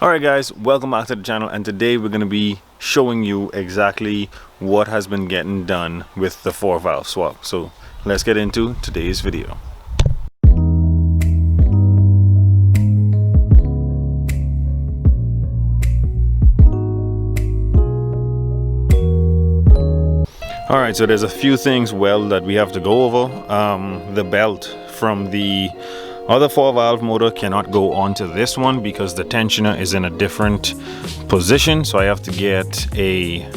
Alright guys, welcome back to the channel, and today we're going to be showing you exactly what has been getting done with the 4-valve swap. So let's get into today's video. Alright, so there's a few things that we have to go over. The belt from the other 4-valve motor cannot go onto this one because the tensioner is in a different position, so I have to get a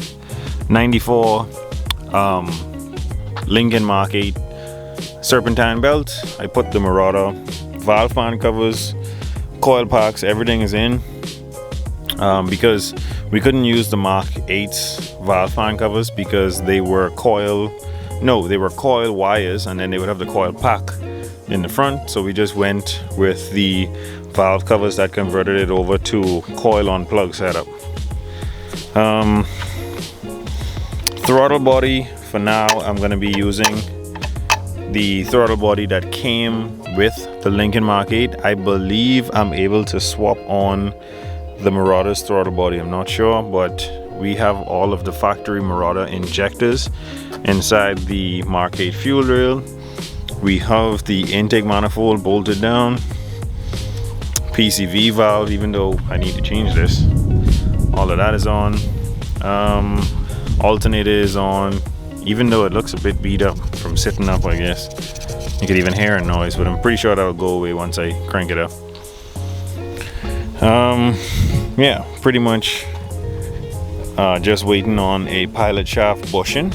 94 Lincoln Mark 8 serpentine belt. I put the Marauder valve fan covers, coil packs, everything is in, because we couldn't use the Mark 8's valve fan covers because they were coil wires, and then they would have the coil pack in the front, so we just went with the valve covers that converted it over to coil on plug setup. Throttle body, for now I'm going to be using the throttle body that came with the Lincoln Mark 8. I believe I'm able to swap on the Marauder's throttle body, I'm not sure, but we have all of the factory Marauder injectors inside the Mark 8 fuel rail. We have the intake manifold bolted down, PCV valve, even though I need to change this, all of that is on. Alternator is on, even though it looks a bit beat up from sitting up, I guess. You could even hear a noise, but I'm pretty sure that'll go away once I crank it up. Yeah, pretty much just waiting on a pilot shaft bushing.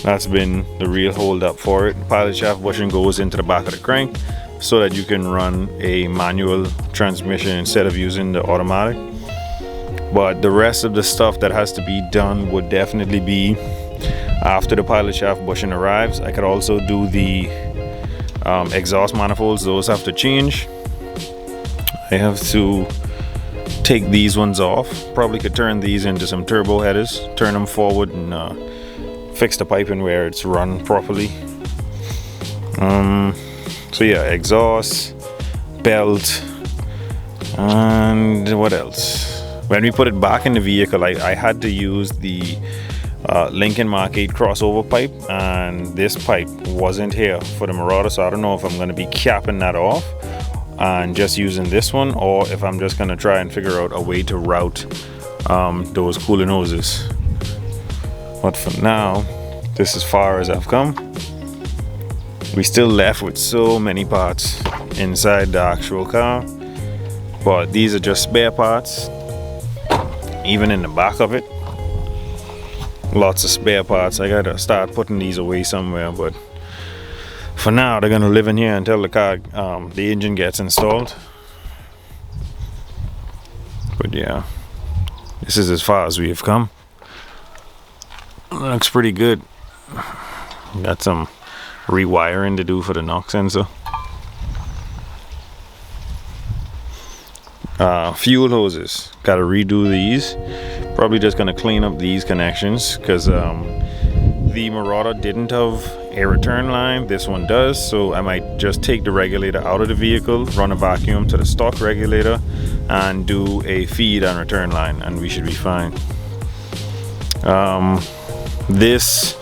That's been the real hold up for it. Pilot shaft bushing goes into the back of the crank so that you can run a manual transmission instead of using the automatic. But the rest of the stuff that has to be done would definitely be after the pilot shaft bushing arrives. I could also do the exhaust manifolds. Those have to change. I have to take these ones off. Probably could turn these into some turbo headers, turn them forward, and fix the piping where it's run properly. So yeah, exhaust, belt, and what else? When we put it back in the vehicle, I had to use the Lincoln Mark 8 crossover pipe, and this pipe wasn't here for the Marauder, so I don't know if I'm going to be capping that off and just using this one, or if I'm just going to try and figure out a way to route those cooling hoses. But for now, this is as far as I've come. We still left with so many parts inside the actual car, but these are just spare parts. Even in the back of it, lots of spare parts. I gotta start putting these away somewhere, but for now they're gonna live in here until the car, the engine gets installed. But yeah, this is as far as we have come. Looks pretty good. Got some rewiring to do for the knock sensor. Fuel hoses, gotta redo these. Probably just gonna clean up these connections because the Marauder didn't have a return line. This one does, so I might just take the regulator out of the vehicle, run a vacuum to the stock regulator, and do a feed and return line, and we should be fine. This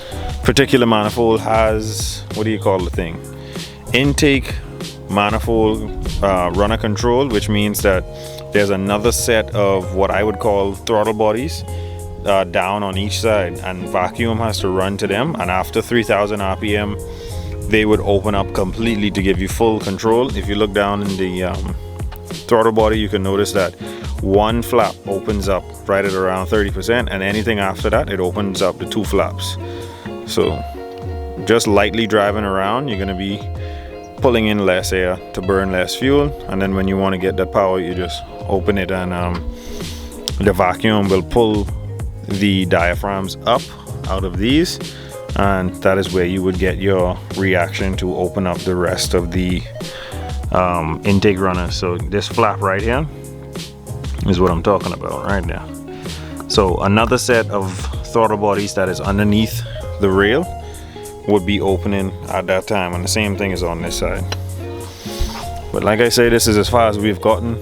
particular manifold has, what do you call the thing? Intake manifold runner control, which means that there's another set of what I would call throttle bodies down on each side, and vacuum has to run to them, and after 3000 RPM they would open up completely to give you full control. If you look down in the throttle body, you can notice that one flap opens up right at around 30%, and anything after that it opens up to 2 flaps. So just lightly driving around, you're going to be pulling in less air to burn less fuel, and then when you want to get that power, you just open it, and the vacuum will pull the diaphragms up out of these, and that is where you would get your reaction to open up the rest of the intake runner. So this flap right here is what I'm talking about right now. So another set of throttle bodies that is underneath the rail would be opening at that time, and the same thing is on this side. But like I say, this is as far as we've gotten.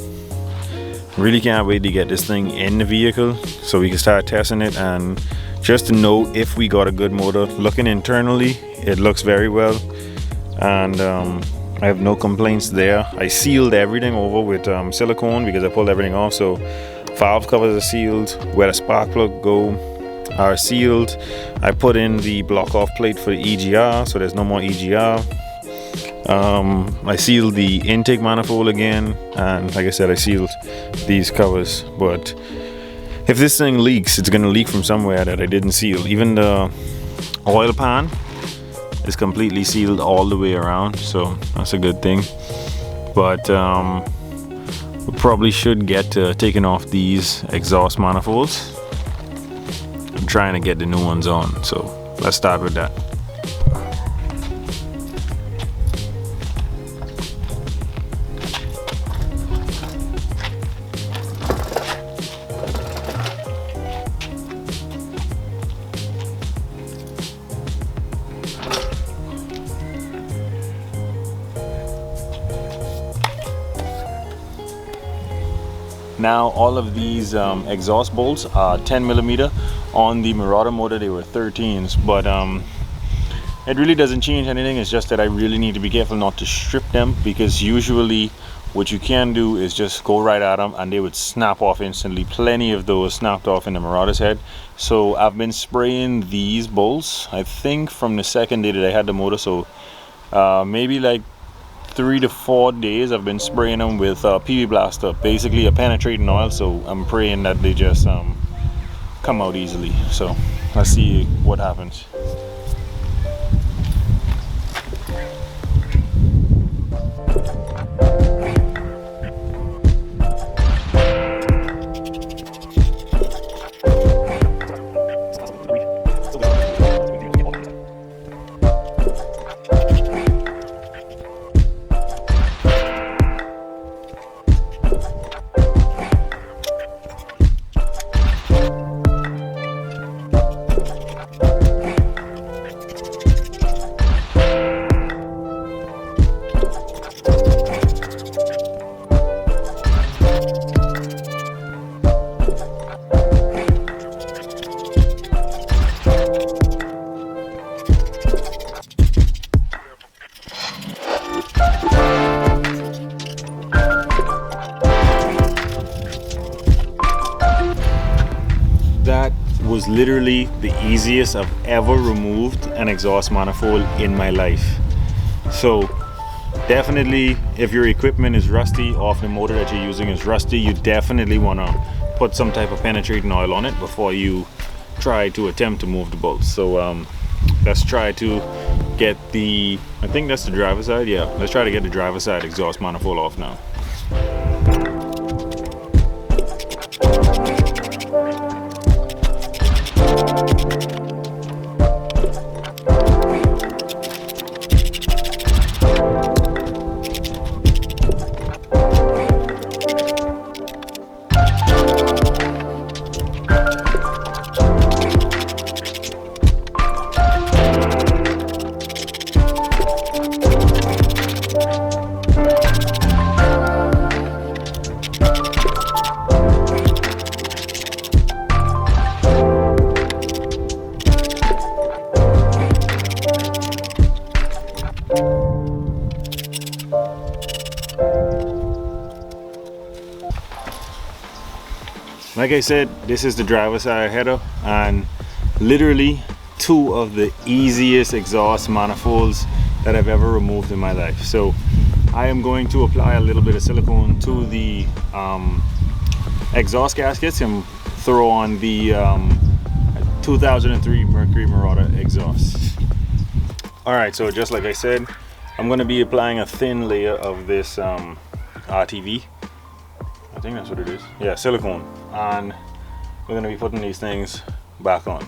Really can't wait to get this thing in the vehicle so we can start testing it, and just to know if we got a good motor. Looking internally, it looks very well, and I have no complaints there. I sealed everything over with silicone because I pulled everything off, so valve covers are sealed, where the spark plug go are sealed. I put in the block off plate for the EGR, so there's no more EGR. I sealed the intake manifold again, and like I said, I sealed these covers. But if this thing leaks, it's gonna leak from somewhere that I didn't seal. Even the oil pan is completely sealed all the way around, so that's a good thing. But we probably should get taking off these exhaust manifolds. I'm trying to get the new ones on, so let's start with that. Now all of these exhaust bolts are 10mm. On the Marauder motor they were 13s, but it really doesn't change anything. It's just that I really need to be careful not to strip them, because usually what you can do is just go right at them and they would snap off instantly. Plenty of those snapped off in the Marauder's head. So I've been spraying these bolts, I think from the second day that I had the motor, so maybe like 3 to 4 days I've been spraying them with PB Blaster, basically a penetrating oil. So I'm praying that they just come out easily. So let's see what happens. That was literally the easiest I've ever removed an exhaust manifold in my life. So definitely, if your equipment is rusty, or if the motor that you're using is rusty, you definitely want to put some type of penetrating oil on it before you try to attempt to move the bolts. So let's try to get the, I think that's the driver's side, yeah, let's try to get the driver's side exhaust manifold off now. Like I said, this is the driver's side header, and literally 2 of the easiest exhaust manifolds that I've ever removed in my life. So I am going to apply a little bit of silicone to the exhaust gaskets and throw on the 2003 Mercury Marauder exhaust. Alright, so just like I said, I'm going to be applying a thin layer of this RTV. I think that's what it is. Yeah, silicone. And we're going to be putting these things back on.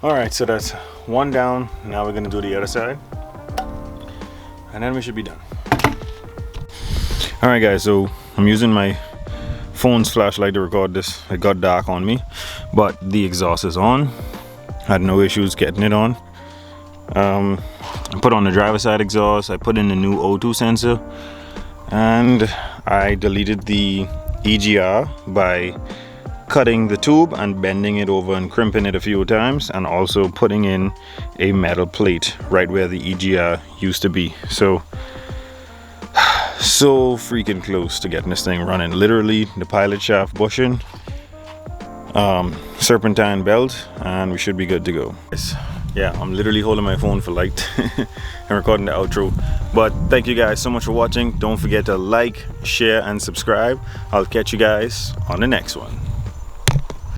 All right, so that's one down. Now we're gonna do the other side, and then we should be done. All right, guys, so I'm using my phone's flashlight to record this. It got dark on me, but the exhaust is on. Had no issues getting it on. I put on the driver's side exhaust. I put in the new O2 sensor, and I deleted the EGR by cutting the tube and bending it over and crimping it a few times, and also putting in a metal plate right where the EGR used to be. So freaking close to getting this thing running. Literally the pilot shaft bushing, serpentine belt, and we should be good to go. Yeah, I'm literally holding my phone for light and recording the outro. But thank you guys so much for watching. Don't forget to like, share, and subscribe. I'll catch you guys on the next one.